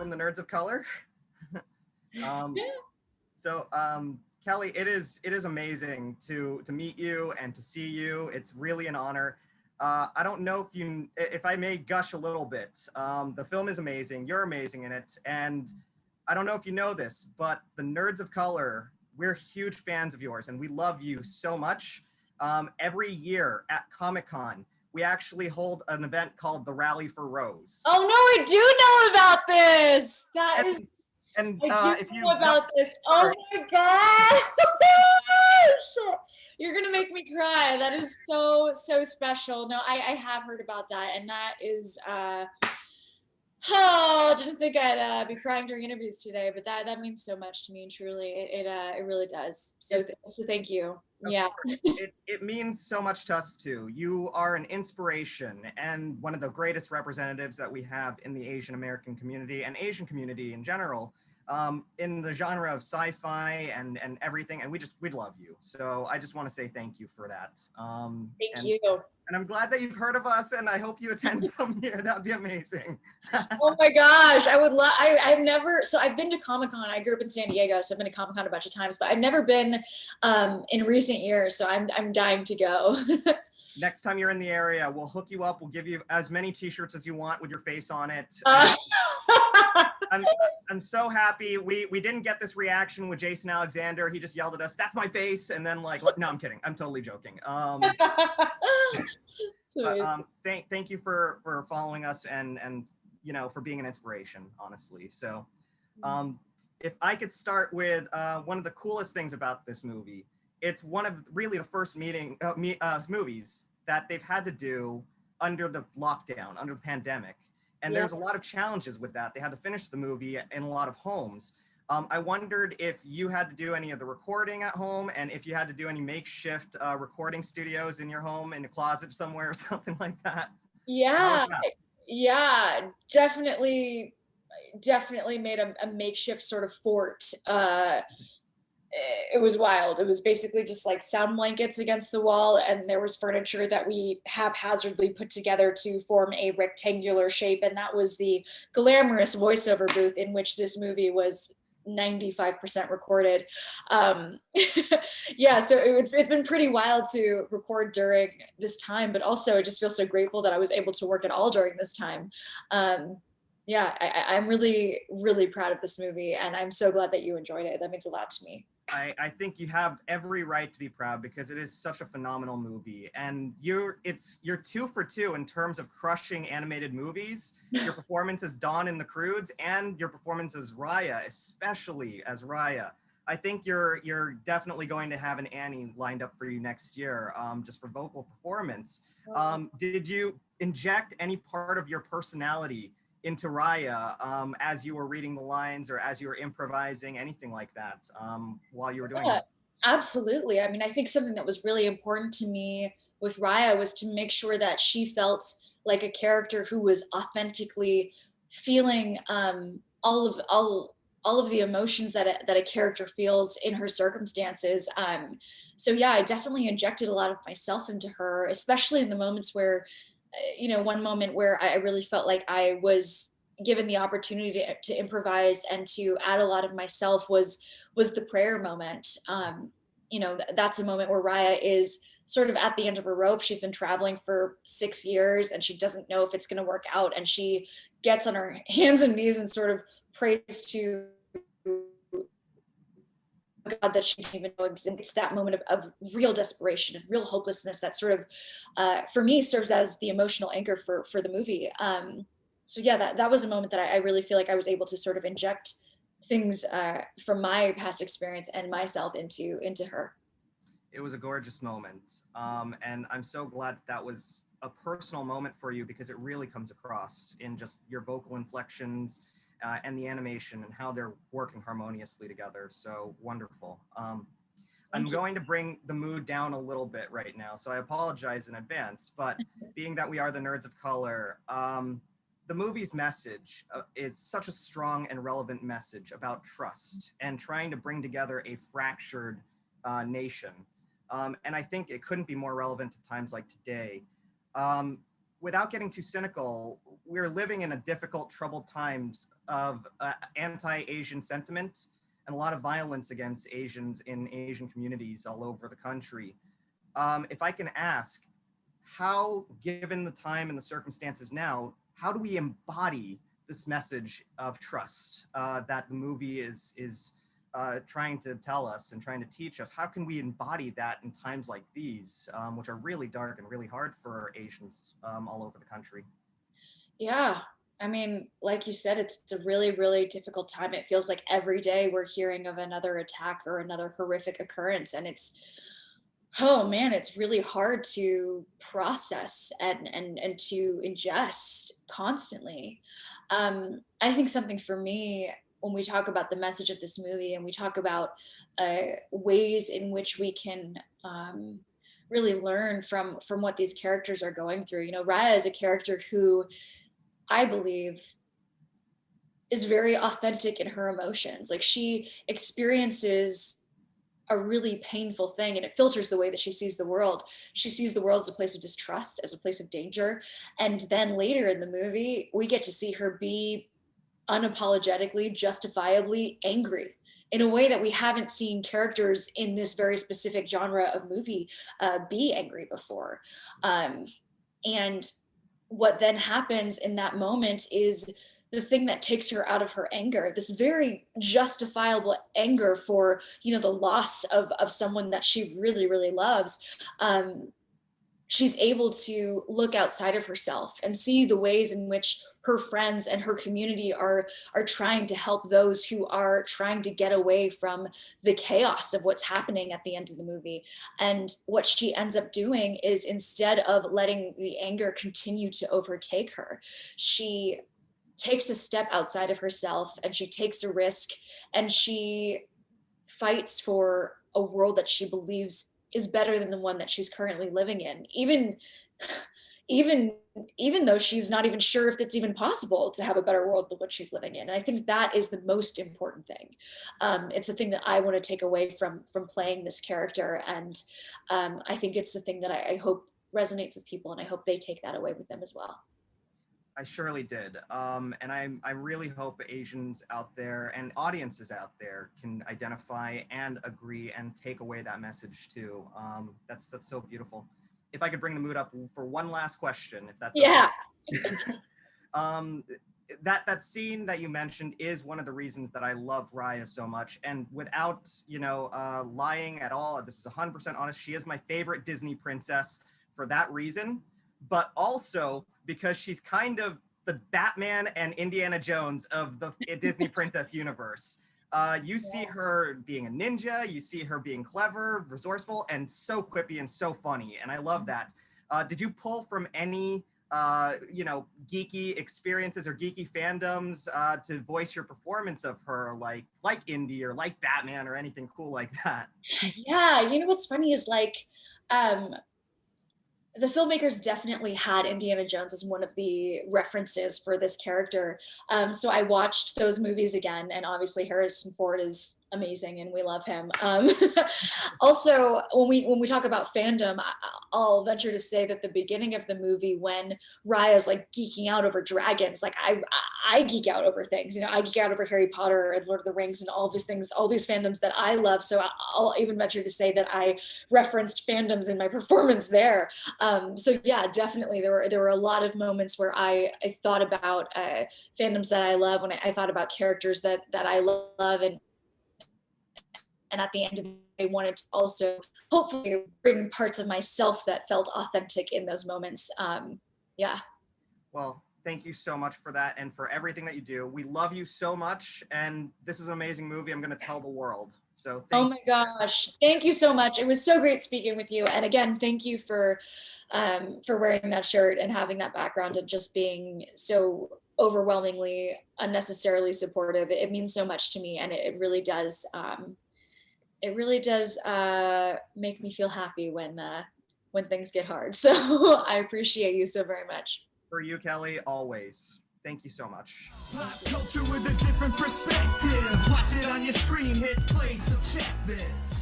from the Nerds of Color. um, Kelly, it is amazing to meet you and to see you. It's really an honor. I don't know if I may gush a little bit. The film is amazing. You're amazing in it, and I don't know if you know this, but the Nerds of Color, we're huge fans of yours, and we love you so much. Every year at Comic-Con, we actually hold an event called the Rally for Rose. Oh no, I do know about this. That is, and I do if you know about this. Oh my gosh! You're gonna make me cry. That is so special. No, I have heard about that, and that is. Oh, didn't think I'd be crying during interviews today, but that means so much to me, and truly, it really does. So thank you. Yeah. It means so much to us too. You are an inspiration and one of the greatest representatives that we have in the Asian American community and Asian community in general, in the genre of sci-fi and everything. And we love you. So I just want to say thank you for that. Thank you. And I'm glad that you've heard of us, and I hope you attend some year. That would be amazing. Oh my gosh, I would love. I've never. So I've been to Comic-Con. I grew up in San Diego, so I've been to Comic-Con a bunch of times, but I've never been in recent years. So I'm dying to go. Next time you're in the area, we'll hook you up. We'll give you as many T-shirts as you want with your face on it. I'm so happy. We didn't get this reaction with Jason Alexander. He just yelled at us, "That's my face," and then like, no, I'm kidding. I'm totally joking. Thank you for following us and for being an inspiration, honestly. So, if I could start with one of the coolest things about this movie, it's one of really the first movies that they've had to do under the lockdown, under the pandemic. And there's a lot of challenges with that. They had to finish the movie in a lot of homes. I wondered if you had to do any of the recording at home and if you had to do any makeshift recording studios in your home, in a closet somewhere or something like that. Yeah, definitely made a makeshift sort of fort. It was wild. It was basically just like sound blankets against the wall, and there was furniture that we haphazardly put together to form a rectangular shape, and that was the glamorous voiceover booth in which this movie was 95% recorded. Yeah, so it's been pretty wild to record during this time, but also I just feel so grateful that I was able to work at all during this time. Yeah, I'm really proud of this movie, and I'm so glad that you enjoyed it. That means a lot to me. I think you have every right to be proud because it is such a phenomenal movie, and you're 2 for 2 in terms of crushing animated movies. Your performance as Dawn in The Croods and your performance as Raya, especially as Raya. I think you're definitely going to have an Annie lined up for you next year, just for vocal performance. Did you inject any part of your personality into Raya as you were reading the lines or as you were improvising, anything like that while you were doing it? Absolutely. I mean, I think something that was really important to me with Raya was to make sure that she felt like a character who was authentically feeling all of the emotions that a character feels in her circumstances. So yeah, I definitely injected a lot of myself into her, especially in the moments where one moment where I really felt like I was given the opportunity to improvise and to add a lot of myself was the prayer moment. That's a moment where Raya is sort of at the end of her rope. She's been traveling for 6 years and she doesn't know if it's going to work out. And she gets on her hands and knees and sort of prays to God that she didn't even know existed. It's that moment of real desperation and real hopelessness that sort of, for me, serves as the emotional anchor for the movie. So yeah, that was a moment that I really feel like I was able to sort of inject things from my past experience and myself into her. It was a gorgeous moment. And I'm so glad that was a personal moment for you because it really comes across in just your vocal inflections and the animation and how they're working harmoniously together. So wonderful. I'm going to bring the mood down a little bit right now, so I apologize in advance, but being that we are the Nerds of Color, the movie's message is such a strong and relevant message about trust and trying to bring together a fractured nation. And I think it couldn't be more relevant at times like today. Without getting too cynical, we're living in a difficult, troubled times of anti-Asian sentiment and a lot of violence against Asians in Asian communities all over the country. If I can ask, how, given the time and the circumstances now, how do we embody this message of trust that the movie is trying to tell us and trying to teach us? How can we embody that in times like these, which are really dark and really hard for Asians all over the country? Yeah. I mean, like you said, it's a really, really difficult time. It feels like every day we're hearing of another attack or another horrific occurrence. And it's, oh man, it's really hard to process and to ingest constantly. I think something for me, when we talk about the message of this movie and we talk about ways in which we can really learn from what these characters are going through. You know, Raya is a character who I believe is very authentic in her emotions. Like she experiences a really painful thing and it filters the way that she sees the world. She sees the world as a place of distrust, as a place of danger. And then later in the movie, we get to see her be unapologetically, justifiably angry in a way that we haven't seen characters in this very specific genre of movie be angry before. And what then happens in that moment is the thing that takes her out of her anger, this very justifiable anger for, you know, the loss of someone that she really, really loves. She's able to look outside of herself and see the ways in which her friends and her community are trying to help those who are trying to get away from the chaos of what's happening at the end of the movie. And what she ends up doing is, instead of letting the anger continue to overtake her, she takes a step outside of herself and she takes a risk and she fights for a world that she believes is better than the one that she's currently living in, even even though she's not even sure if it's even possible to have a better world than what she's living in. And I think that is the most important thing. It's the thing that I want to take away from playing this character, and I think it's the thing that I hope resonates with people, and I hope they take that away with them as well. I surely did. And I really hope Asians out there and audiences out there can identify and agree and take away that message too. That's so beautiful. If I could bring the mood up for one last question, if that's Yeah. okay. That scene that you mentioned is one of the reasons that I love Raya so much. And without, lying at all, this is 100% honest. She is my favorite Disney princess for that reason, but also because she's kind of the Batman and Indiana Jones of the Disney princess universe. You see her being a ninja, you see her being clever, resourceful, and so quippy and so funny, and I love that. Did you pull from any, geeky experiences or geeky fandoms to voice your performance of her, like Indy or like Batman or anything cool like that? Yeah, you know what's funny is the filmmakers definitely had Indiana Jones as one of the references for this character. So I watched those movies again, and obviously Harrison Ford is amazing, and we love him. Also, when we talk about fandom, I'll venture to say that the beginning of the movie, when Raya's like geeking out over dragons, like I geek out over things. You know, I geek out over Harry Potter and Lord of the Rings and all of these things, all these fandoms that I love. So I'll even venture to say that I referenced fandoms in my performance there. So yeah, definitely there were a lot of moments where I thought about fandoms that I love, when I thought about characters that I love, and at the end of the day, I wanted to also hopefully bring parts of myself that felt authentic in those moments. Yeah. Well, thank you so much for that and for everything that you do. We love you so much, and this is an amazing movie. I'm going to tell the world. So Oh thank my you. gosh. Thank you so much. It was so great speaking with you. And again, thank you for wearing that shirt and having that background and just being so overwhelmingly unnecessarily supportive. It means so much to me, and it really does make me feel happy when things get hard. So I appreciate you so very much. For you, Kelly, always. Thank you so much. Pop culture with a different perspective. Watch it on your screen, hit play, so check this.